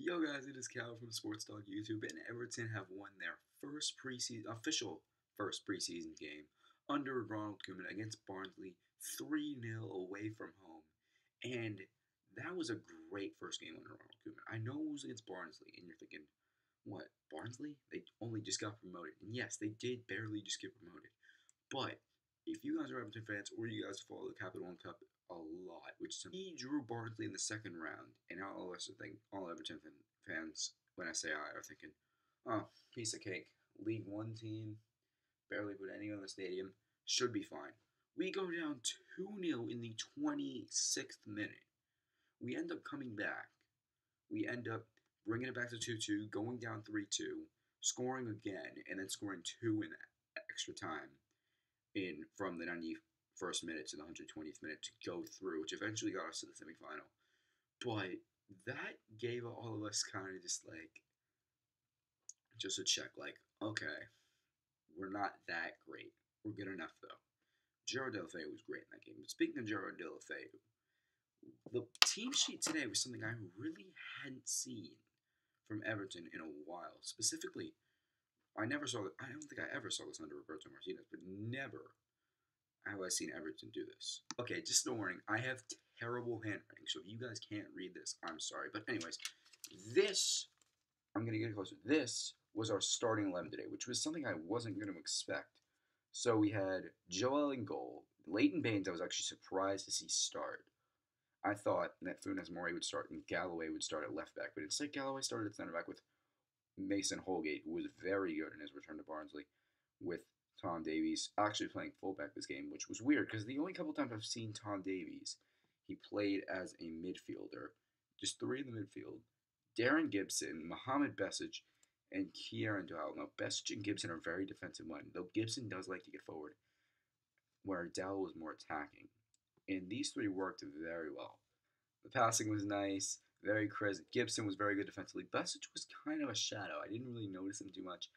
Yo guys, it is Cal from Sports Dog YouTube, and Everton have won their official first preseason game under Ronald Koeman against Barnsley 3-0 away from home. And that was a great first game under Ronald Koeman. I know it was against Barnsley, and you're thinking, what, Barnsley? They only just got promoted. And yes, they did barely just get promoted. But if you guys are Everton fans or you guys follow the Capital One Cup a lot, which he drew Barnsley in the second round, and all of us think all Everton fans, when I say I, are thinking, oh, piece of cake, League One team, barely put anyone in the stadium, should be fine. We go down 2-0 in the 26th minute. We end up coming back. We end up bringing it back to 2-2, going down 3-2, scoring again, and then scoring 2 in extra time from the 91st minute to the 120th minute to go through, which eventually got us to the semifinal. But that gave all of us kind of just a check, okay, we're not that great. We're good enough, though. Gerard Deulofeu was great in that game. But speaking of Gerard Deulofeu, the team sheet today was something I really hadn't seen from Everton in a while. Specifically, I don't think I ever saw this under Roberto Martinez, but never have I seen Everton do this. Okay, just a warning, I have terrible handwriting, so if you guys can't read this, I'm sorry. But anyways, I'm going to get closer. This was our starting 11 today, which was something I wasn't going to expect. So we had Joel in goal. Leighton Baines, I was actually surprised to see start. I thought that Funes Mori would start and Galloway would start at left back, but instead Galloway started at center back with Mason Holgate, who was very good in his return to Barnsley, with Tom Davies actually playing fullback this game, which was weird because the only couple times I've seen Tom Davies, he played as a midfielder. Just 3 in the midfield. Darren Gibson, Mohamed Besic, and Kieran Dowell. Now, Besic and Gibson are very defensive-minded, though Gibson does like to get forward, where Dowell was more attacking. And these 3 worked very well. The passing was nice, very crisp. Gibson was very good defensively. Besic was kind of a shadow. I didn't really notice him too much.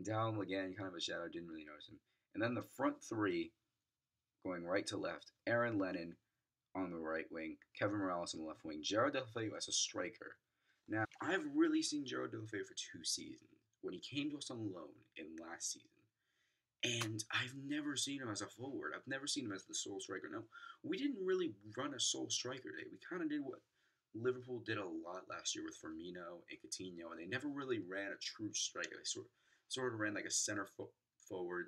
Dowell, again, kind of a shadow. Didn't really notice him. And then the front 3, going right to left. Aaron Lennon on the right wing. Kevin Morales on the left wing. Gerard Deulofeu as a striker. Now, I've really seen Gerard Deulofeu for 2 seasons. When he came to us on loan in last season. And I've never seen him as a forward. I've never seen him as the sole striker. No, we didn't really run a sole striker today. We kind of did what Liverpool did a lot last year with Firmino and Coutinho, and they never really ran a true striker. They sort of ran like a center forward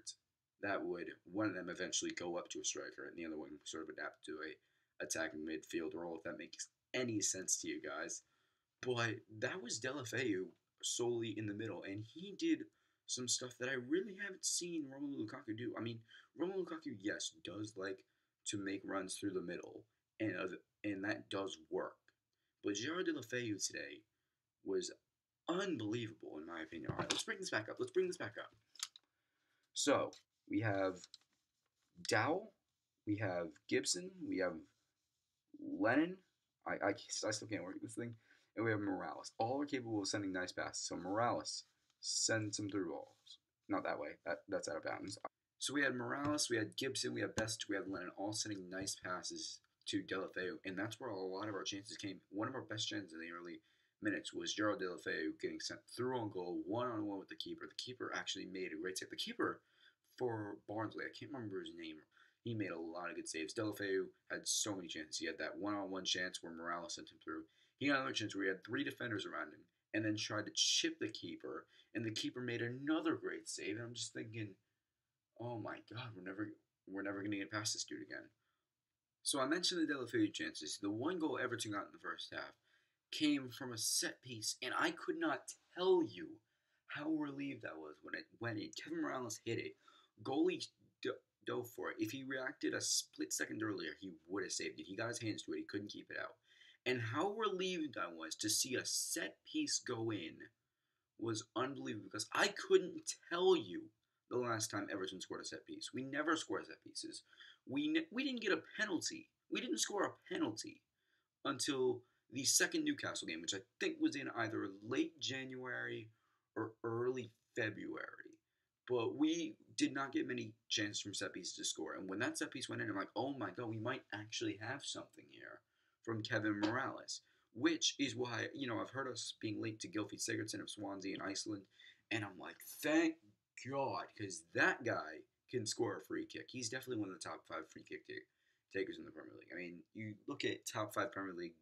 that would, one of them eventually go up to a striker, and the other one sort of adapt to a attacking midfield role, if that makes any sense to you guys. But that was Deulofeu solely in the middle, and he did some stuff that I really haven't seen Romelu Lukaku do. I mean, Romelu Lukaku, yes, does like to make runs through the middle, and that does work. But Gerard Deulofeu today was unbelievable, in my opinion. All right, let's bring this back up. So, we have Dowell, we have Gibson, we have Lennon. I still can't work this thing. And we have Morales. All are capable of sending nice passes. So Morales sends some through balls. Not that way. That's out of bounds. So we had Morales, we had Gibson, we had Best, we had Lennon, all sending nice passes to Deulofeu, and that's where a lot of our chances came. One of our best chances in the early minutes was Gerard Deulofeu getting sent through on goal, one-on-one with the keeper. The keeper actually made a great save. The keeper for Barnsley, I can't remember his name. He made a lot of good saves. Deulofeu had so many chances. He had that one-on-one chance where Morales sent him through. He had another chance where he had 3 defenders around him and then tried to chip the keeper, and the keeper made another great save. And I'm just thinking, oh my God, we're never going to get past this dude again. So I mentioned the Deulofeu chances. The one goal Everton got in the first half came from a set piece, and I could not tell you how relieved I was when Kevin Morales hit it. Goalie dove for it. If he reacted a split second earlier, he would have saved it. He got his hands to it. He couldn't keep it out. And how relieved I was to see a set piece go in was unbelievable, because I couldn't tell you the last time Everton scored a set piece. We never score set pieces. We didn't get a penalty. We didn't score a penalty until the second Newcastle game, which I think was in either late January or early February. But we did not get many chances from set pieces to score. And when that set piece went in, I'm like, oh my God, we might actually have something here from Kevin Morales. which is why, I've heard us being linked to Gylfi Sigurdsson of Swansea and Iceland, and I'm like, thank God, because that guy can score a free kick. He's definitely one of the top 5 free kick takers in the Premier League. I mean, you look at top 5 Premier League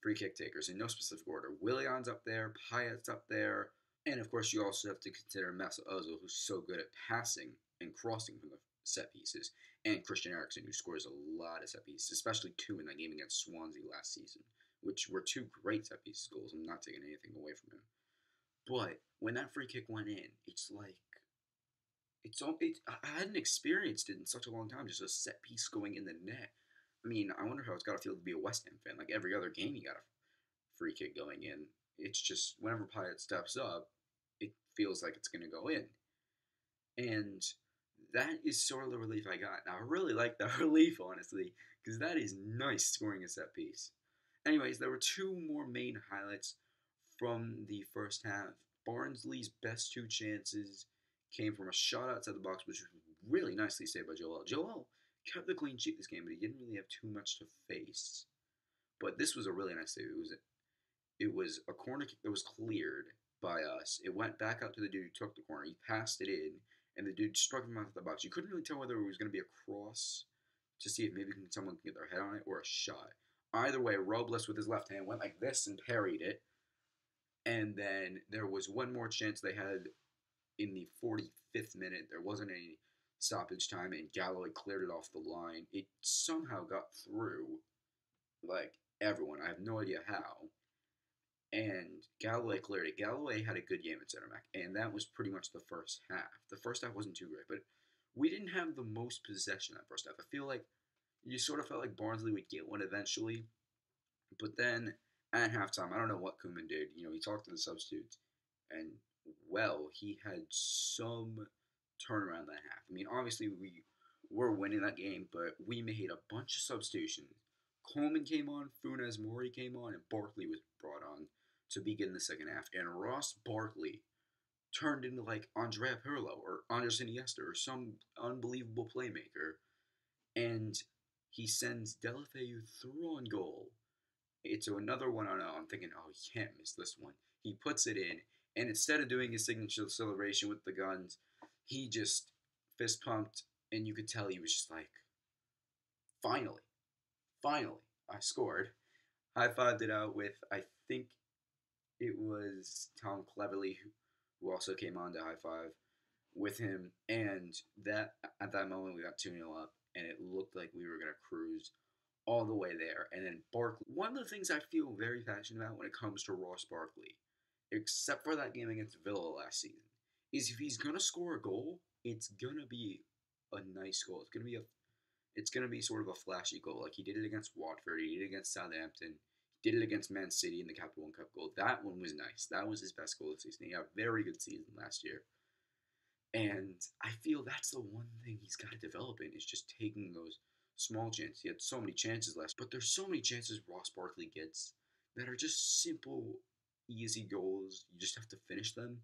free kick takers in no specific order. Willian's up there, Payet's up there, and of course you also have to consider Mesut Ozil, who's so good at passing and crossing from the set pieces, and Christian Eriksen, who scores a lot of set pieces, especially 2 in that game against Swansea last season, which were 2 great set piece goals. I'm not taking anything away from him. But when that free kick went in, it's like, I hadn't experienced it in such a long time, just a set piece going in the net. I mean, I wonder how it's got to feel to be a West Ham fan. Like, every other game, you got a free kick going in. It's just, whenever Payet steps up, it feels like it's going to go in. And that is sort of the relief I got. Now, I really like that relief, honestly, because that is nice scoring a set piece. Anyways, there were 2 more main highlights from the first half. Barnsley's best 2 chances came from a shot outside the box, which was really nicely saved by Joel. Joel kept the clean sheet this game, but he didn't really have too much to face. But this was a really nice save. It was a corner kick that was cleared by us. It went back out to the dude who took the corner. He passed it in, and the dude struck him out of the box. You couldn't really tell whether it was going to be a cross to see if maybe someone can get their head on it or a shot. Either way, Robles with his left hand went like this and parried it. And then there was one more chance they had in the 45th minute. There wasn't any stoppage time, and Galloway cleared it off the line. It somehow got through, like, everyone. I have no idea how. And Galloway cleared it. Galloway had a good game at center back, and that was pretty much the first half. The first half wasn't too great, but we didn't have the most possession that first half. I feel like you sort of felt like Barnsley would get one eventually, but then at halftime, I don't know what Koeman did. He talked to the substitutes, and, well, he had some turnaround that half. I mean, obviously, we were winning that game, but we made a bunch of substitutions. Coleman came on, Funes Mori came on, and Barkley was brought on to begin the second half. And Ross Barkley turned into like Andrea Pirlo or Andres Iniesta or some unbelievable playmaker. And he sends Deulofeu through on goal. It's another 1-0. I'm thinking, oh, he can't miss this one. He puts it in, and instead of doing his signature celebration with the guns, he just fist pumped, and you could tell he was just like, finally, I scored. High-fived it out with, I think it was Tom Cleverley, who also came on to high-five with him, and that at that moment we got 2-0 up, and it looked like we were going to cruise all the way there. And then Barkley, one of the things I feel very passionate about when it comes to Ross Barkley, except for that game against Villa last season, is if he's going to score a goal, it's going to be a nice goal. It's going to be sort of a flashy goal. Like he did it against Watford, he did it against Southampton, he did it against Man City in the Capital One Cup goal. That one was nice. That was his best goal of the season. He had a very good season last year. And I feel that's the one thing he's got to develop in, is just taking those small chances. He had so many chances last, but there's so many chances Ross Barkley gets that are just simple, easy goals. You just have to finish them,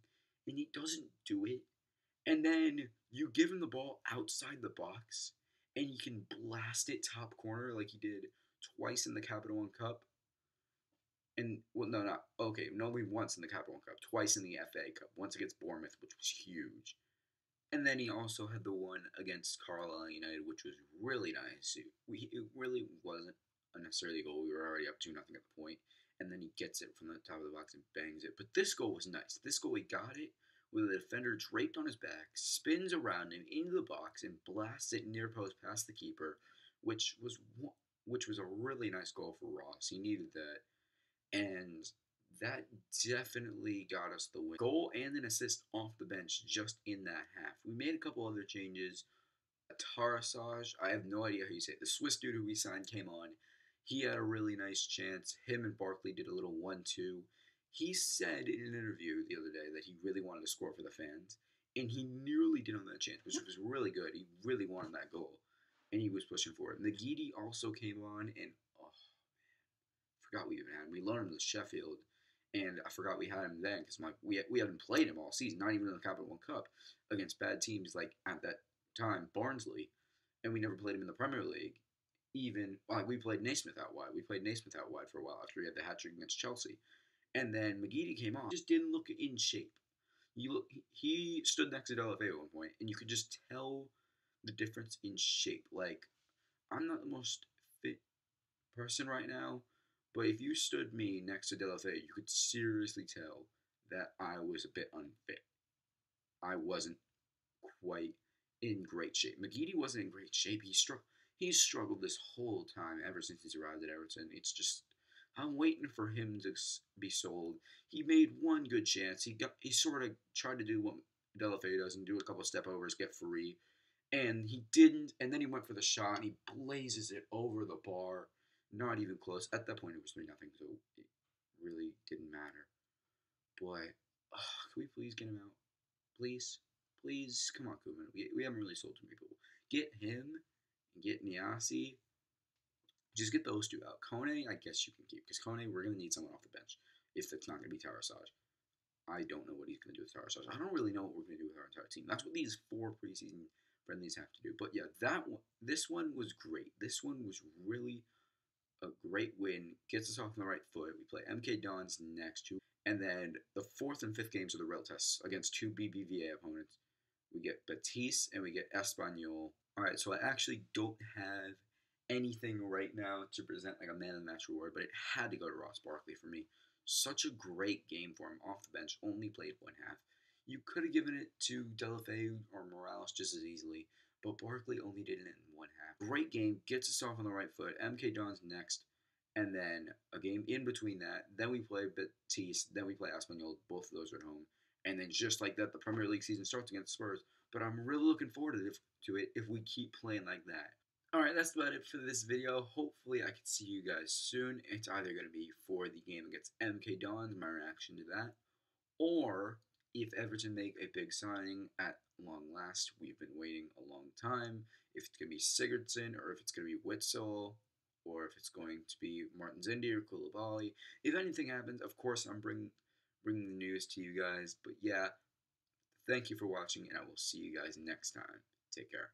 and he doesn't do it. And then you give him the ball outside the box, and he can blast it top corner like he did twice in the Capital One Cup. And, well, no, not, okay, only once in the Capital One Cup, twice in the FA Cup, once against Bournemouth, which was huge. And then he also had the one against Carlisle United, which was really nice. It really wasn't necessarily a goal. We were already up 2-0 at the point. And then he gets it from the top of the box and bangs it. But this goal was nice. This goal, he got it with the defender draped on his back, spins around him into the box, and blasts it near post past the keeper, which was a really nice goal for Ross. He needed that. And that definitely got us the win. Goal and an assist off the bench just in that half. We made a couple other changes. Tarasaj, I have no idea how you say it. The Swiss dude who we signed came on. He had a really nice chance. Him and Barkley did a little 1-2. He said in an interview the other day that he really wanted to score for the fans. And he nearly did on that chance, which was really good. He really wanted that goal. And he was pushing for it. Nagidi also came on, and forgot we even had him. We loaned him to Sheffield, and I forgot we had him then because we hadn't played him all season, not even in the Capital One Cup, against bad teams like at that time Barnsley, and we never played him in the Premier League. even like we played Naismith out wide. We played Naismith out wide for a while after he had the hat trick against Chelsea, and then McGeady came on. Just didn't look in shape. He stood next to Delafeu at one point, and you could just tell the difference in shape. Like, I'm not the most fit person right now, but if you stood me next to Delafeu, you could seriously tell that I was a bit unfit. I wasn't quite in great shape. McGeady wasn't in great shape. He's struggled this whole time ever since he's arrived at Everton. It's just I'm waiting for him to be sold. He made one good chance. He sort of tried to do what Delafeu does and do a couple step overs, get free, and he didn't. And then he went for the shot and he blazes it over the bar. Not even close. At that point, it was 3-0, so it really didn't matter. But can we please get him out? Please, please, come on, Koeman. We haven't really sold too many people. Get him and get Niasse. Just get those two out. Kone, I guess you can keep, because Kone, we're going to need someone off the bench if it's not going to be Tarasaj. I don't know what he's going to do with Tarasaj. I don't really know what we're going to do with our entire team. That's what these 4 preseason friendlies have to do. But yeah, this one was great. This one was really a great win. Gets us off on the right foot. We play MK Dons next, and then the 4th and 5th games are the real tests against 2 BBVA opponents. We get Betis and we get Espanyol. All right, so I actually don't have anything right now to present like a man of the match award, but it had to go to Ross Barkley for me. Such a great game for him off the bench. Only played one half. You could have given it to Delafeu or Morales just as easily, but Barkley only did it in one half. Great game. Gets us off on the right foot. MK Dons next. And then a game in between that. Then we play Betis. Then we play Espanyol. Both of those are at home. And then just like that, the Premier League season starts against Spurs. But I'm really looking forward to it if we keep playing like that. Alright, that's about it for this video. Hopefully I can see you guys soon. It's either going to be for the game against MK Dons, my reaction to that, or if Everton make a big signing at long last. We've been waiting a long time. If it's going to be Sigurdsson, or if it's going to be Witsel, or if it's going to be Martin Zindi or Koulibaly. If anything happens, of course I'm bringing the news to you guys. But yeah, thank you for watching, and I will see you guys next time. Take care.